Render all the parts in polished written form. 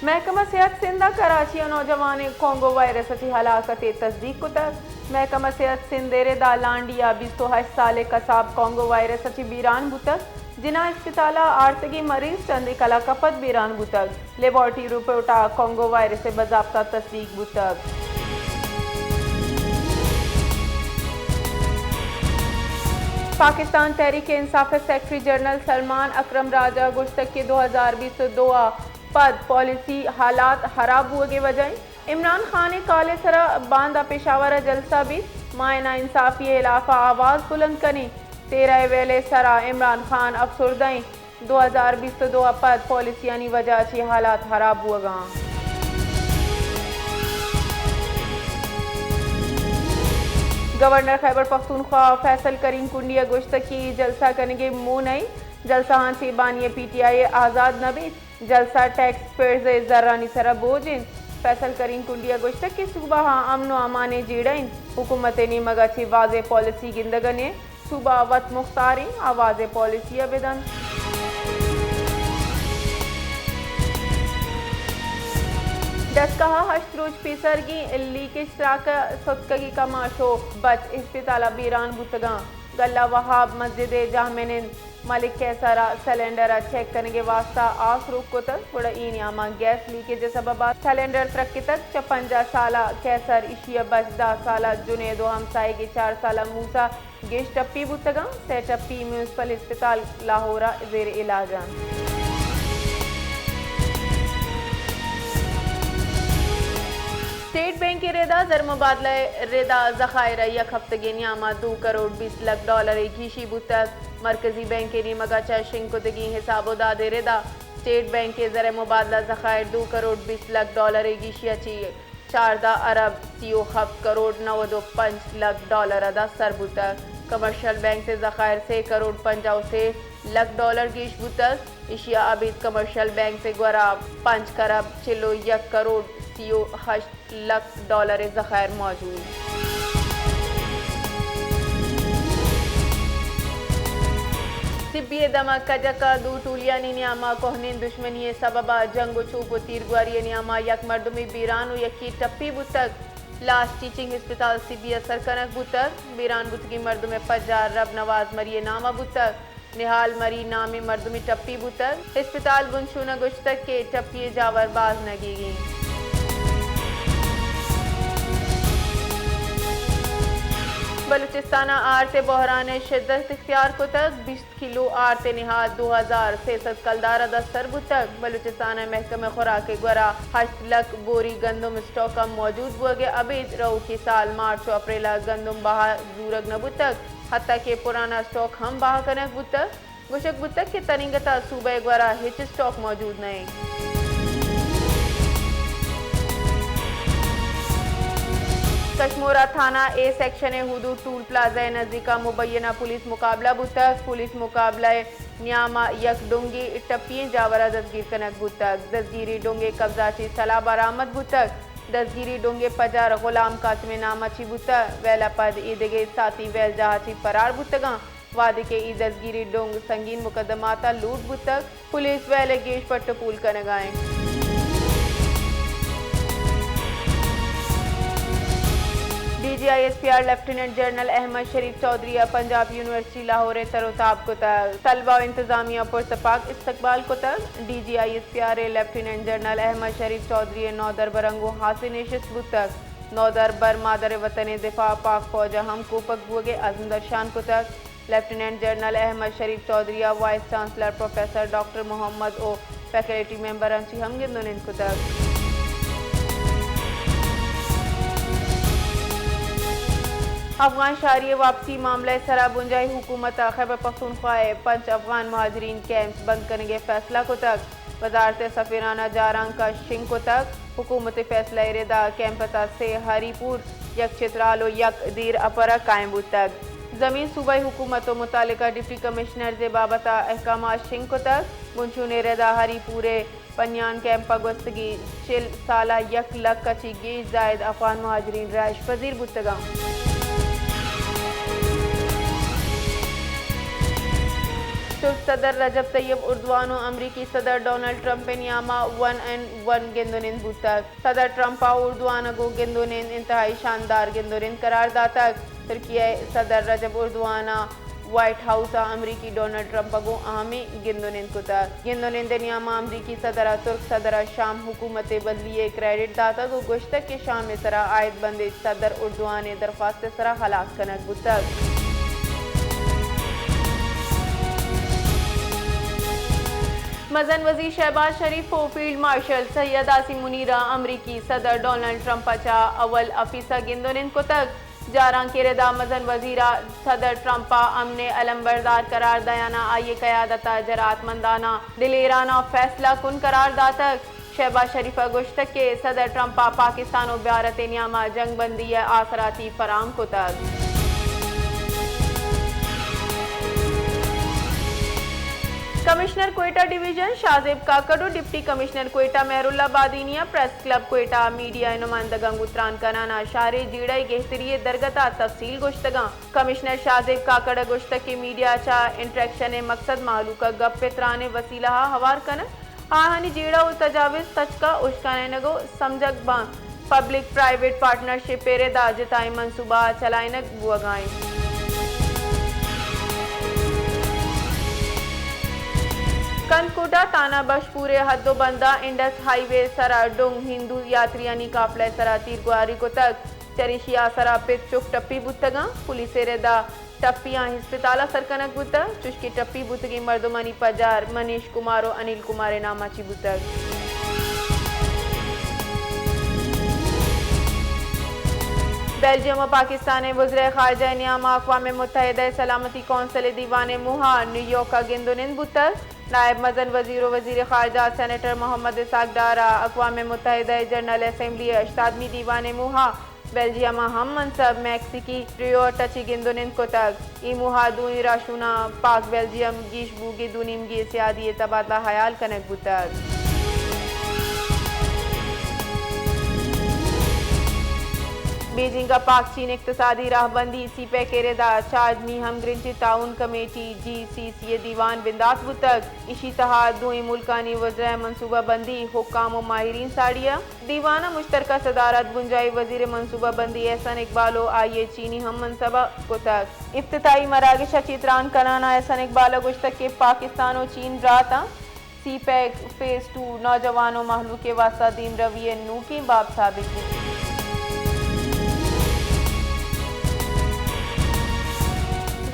महकमा सेहत सिंध कराची नौजवान कोंगो वायरस की हलाकत तस्दीक कुतक। महकमा सेहत सिंध रेदा लांडिया 28 साल कसाब कोंगो वायरस की बीरान बुतक। जिना अस्पताल आर्तगी मरीज चंदी कला कपत बीरान बुतक। लेबॉर्टरी रिपोर्टा कोंगो वायरस बजाब्ता तस्दीक बुतक। पाकिस्तान तहरीक इंसाफ सेक्रेटरी जनरल सलमान अकरम राजा गुश्तक के 2022 पद पॉलिसी हालात खराब हुए के वजह इमरान खान काले सरा बांदा पेशावर जलसा भी मायना इंसाफी इलाफा आवाज़ बुलंद करें 13 वेले सरा इमरान खान अफसरदई 2022 पद पॉलिसी यानी वजह अच्छी हालात खराब हुआ। गवर्नर खैबर पख्तूनख्वा फैसल करीम कुंडिया गुश्त की जलसा करने के मुँह नहीं। जलसा हांसी बानिय PTI आज़ाद नबी जलसा टैक्स पेयर्स जर्रानी सरा बोझिन। फैसल करीम कुंडिया गुश्त की सूबा हाँ अमन व अमाने जीड़न हुकूमत ने मगची वाज़े पॉलिसी गिंदगने सूबा वत मुख्तारी आवाज़ पॉलिसी अबेदन। दस कहा हश्तरोज पीसर की लीकेज तराक सदकगी का माशो बच अस्पताल बीरान बुतगा गल्ला वहाब मस्जिद जाहमेन मलिक कैसरा सिलेंडर चेक करने के वास्ता आस रुक को तक बड़ा इनामा गैस लीकेज सबब सिलेंडर तरक्की तक 56 साल कैसर इशिया बच 10 साल जुनेदो हमसाए की 4 साल मूसा गेश टप्पी बुतगा से टप्पी म्यूनसिपल अस्पताल लाहौरा जेर इलाजान। स्टेट बैंक के रेदा जर मुबादला रेदा ज़खायर यक हफ्तगी नियामा 2 करोड़ 20 लाख डॉलर घीशी बुतक। मरकजी बैंक के निमगा शिंकुतगी हिसाबो दादे रेदा स्टेट बैंक के जर मुबादला ज़खायर 2 करोड़ 20 लाख डॉलर घीशी अच्छी 14 अरब 37 करोड़ 95 लाख डॉलर अदा सर बुतक। कमर्शियल बैंक से ज़खायर 6 करोड़ 55 लाख डॉलर घीश बुतक। एशिया अबीद कमर्शियल बैंक से ग्वरा 5 करब 1 करोड़ 8 लाख डॉलर ज़खायर मौजूद। सिब्बी दमा कजका दू टूलिया नियामा कोहनीन दुश्मनी सबबा जंग चूप तीरगुआरी नियामा यक मर्दमी बीरान यकी टप्पी बुतक। लास्ट टीचिंग अस्पताल सिब्बी असर कनक बुतक बीरान बुतगी मर्दमे पजार रब नवाज मरिए नामा बुतक। निहाल मरी नामी मर्दमी टप्पी बुतक अस्पताल बुनशुना गुश्तक के टप्पी जावर बाज नगीगी। बलूचिस्तान आरते बहरान शिद्दत इख्तियार को तक 20 किलो आरते निहाद 2000 फीसद कलदार दस्तर बुतक। बलूचिस्तान महकमे खुराक ग्वरा 8 लाख बोरी गंदम स्टॉक मौजूद हुए अबीद रऊ की साल मार्च अप्रैल गंदम बहा जूरग न बुतक हत्या के पुराना स्टॉक हम बहा कनक बुतक गुशक बुतक के तनिंगता सूबे ग्वरा हिच स्टॉक मौजूद नहीं। कश्मोरा थाना ए सेक्शन हुदूद टूल प्लाजा नज़दीका मुबैना पुलिस मुकाबला बुतक। पुलिस मुकाबला न्यामा यक डोंगी टप्पी जावरा दसगीर कनक बुतक। दसगिरी डोंगे कब्जाची सला बरामद बुतक। दसगिरी डोंगे पजार गुलाम कासिम नामाची बुतक वेला पद ईदगे साथी वेल जहाची फरार बुतगा वादे के ई दसगिरी डोंग संगीन मुकदमाता लूट बुतक। पुलिस वेले गेश पट्टपूल कनगाएं। DGISPR lieutenant general Ahmed Sharif Chaudhary Punjab university Lahore तरोताब को तक तलबा इंतजामिया पुरसपाक इस्तकबाल को तक। DGISPR lieutenant general Ahmed Sharif Chaudhary नौदर बरंगो हासिल नशिस्त बुतक नौदर बर मादर वतन दिफा पाक फौज हम कोपक बुगे अजमदर शान को तक। Lieutenant general Ahmed Sharif Chaudhry vice chancellor professor doctor Mohammad ओ फैकल्टी मेंबर अंची हम गिंदुन को तक। अफगान शहरी वापसी मामला सरा बुंजाई हुकूमत खैबर पख्तूनख्वा पंच अफगान महाजरीन कैंप्स बंद करने के फैसला को तक। वजारत सफीराना जारंग का शिंग को तक हुकूमत फैसला रेदा कैंपता से हरीपुर यक चित्रालो यक दीर अपरा कायम तक। जमीन सूबाई हुकूमत मुतालिका डिप्टी कमिश्नर जे बाबता अहकाम शिंग को तक बुनशुने रेदा हरीपुरे पन्यान कैंप गस्तगी 40 साल यक लक कची गेज जायद अफगान महाजरीन राइश पजीर बुतगा। तुर्क सदर रजब तैयब उर्दवान और अमरीकी सदर डोनाल्ड ट्रंप नियामा 1-1 गेंदोनिंद बुतक सदर ट्रंप उर्दवान गो गेंदोनिंद इंतहाई शानदार गेंदोनिंद करार दातक तुर्की सदर रजब उर्दवाना व्हाइट हाउस अमरीकी डोनाल्ड ट्रंप गो अहमी गेंदोनिंद कुतक गेंदोनिंद नियामा अमरीकी सदर तुर्क सदर शाम हुकूमत बदलिए क्रेडिट दाता गो गुश्तक के शाम सरा आयत बंदे सदर उर्दवान दरख्वास्त सरा हलाक कनक बुतक मजन वजीर शहबाज शरीफ को फील्ड मार्शल सैयद आसिम मुनीरा अमरीकी सदर डोनाल्ड ट्रंप अवल अफीसा गेंदोनिन को तक जारां के रदा मजन वजीरा सदर ट्रंपा अमने अलमबरदार करार दयाना आइए कयादता जरातमंदाना दिलेराना फैसला कुन करार दातक शहबाज शरीफा गुश्तक के सदर ट्रंपा पाकिस्तान और भारत नियामा जंग बंदी आसराती फराम को तक कमिश्नर कोयटा डिवीजन शाजिब काकड़ो डिप्टी कमिश्नर कोयटा मेहरुल्ला बादीनिया प्रेस क्लब कोयटा मीडिया नुमाइंदगां उतरान कनाना शारे जीड़ाई गेहतरिए दरगता तफसील गुश्तगा कमिश्नर शाजिब काकड़ गुश्तक के मीडिया चा इंट्रैक्शन मकसद मालू का गप पित्राने वसीला हवार कन आहानी जीड़ा उ तजाविज तचका उश्काने नगो समझक बा पब्लिक प्राइवेट पार्टनरशिप पेरे दाजताई मंसूबा चलाइनक बुआगाई कंदकोटा ताना बशपूरे हद्दो बंदा इंडस हाईवे सरा डुंग हिंदू यात्रियानी काफला सरा तीरगुआरी को तक चरिशिया सरा पित चुक टप्पी बुतगा पुलिस रेदा टप्पियां हिस्पताला सरकनक बुतक चुश्की टप्पी बुतगी मर्दमानी पजार मनीष कुमार और अनिल कुमार नामाची बुतक बेल्जियम और पाकिस्तान वज़ीर खारजा नियामा अक़वाम मुत्तहिदा सलामती कौंसिल दीवान मुहा न्यूयॉर्क का गेंदोनिंद बुतक नायब मजन वज़ीर खारजा सेनेटर मोहम्मद इसाक डारा अक़वाम मुत्तहिदा जनरल असम्बली अश्तादमी दीवान मुहा बेल्जियम हम मनसब मैक्सिकी रियो टची गेंदोनिंद को तक ई मुहा दूनी राशुना पाक बेल्जियम गीश बूगी दूनीमगी सियादी तबादला हयाल कनक बुतक बीजिंग का पाक चीन इक्तसादी राहबंदी सीपे केरेदा चार्जनी हम ग्रिंची ताउन कमेटी GCC दीवान बिंदास बुतक इसी तहा दुई मुल्कानी वज़ीर मनसूबा बंदी हुक्काम और माहिरीन साड़िया दीवाना मुश्तरका सदारत गुंजाई वजीर मनसूबा बंदी एहसन इकबालो आइए चीनी हम मनसबा को तक इफ्तिताई मरागिशा चित्रान कनाना एहसन इकबाल गुश्तक के पाकिस्तान और चीन राता सीपैक फेज 2 नौजवानों महलू के वास्ता दीन रविये नू की बाब साबित की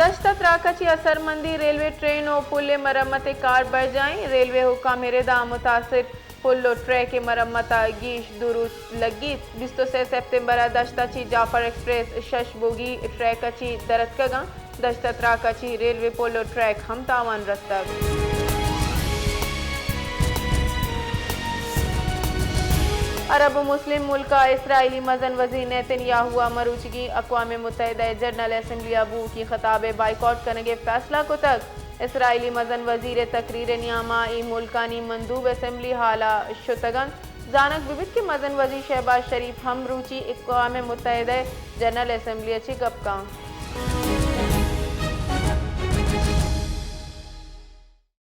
दश्ता त्राकची असरमंदी रेलवे ट्रेन और पुल मरम्मत कार बढ़ जाएं रेलवे हुक्म रेदा मुतासिर पुल ट्रैक मरम्मत गीश दुरुस लगी 26 सितंबर दश्ताची जाफर एक्सप्रेस शश बोगी ट्रैकची दरतकगा दश्ता त्राकची रेलवे पुल ट्रैक हम तावन रस्तक अरब मुस्लिम मुल्क इसराइली मजन वजीर नेतन्याहू मरूचगी अक़वाम मुत्तहिदा जनरल असम्बली अबू की खिताब बाइकआउट करने के फैसला को तक इसराइली मजन वजीर तकरीर नियामा ई मुल्कानी मंदूब असम्बली हाला शुतगन जानक विविध के मजन वजीर शहबाज शरीफ हम रूची अक़वाम मुत्तहिदा जनरल असम्बली अच्छी गपका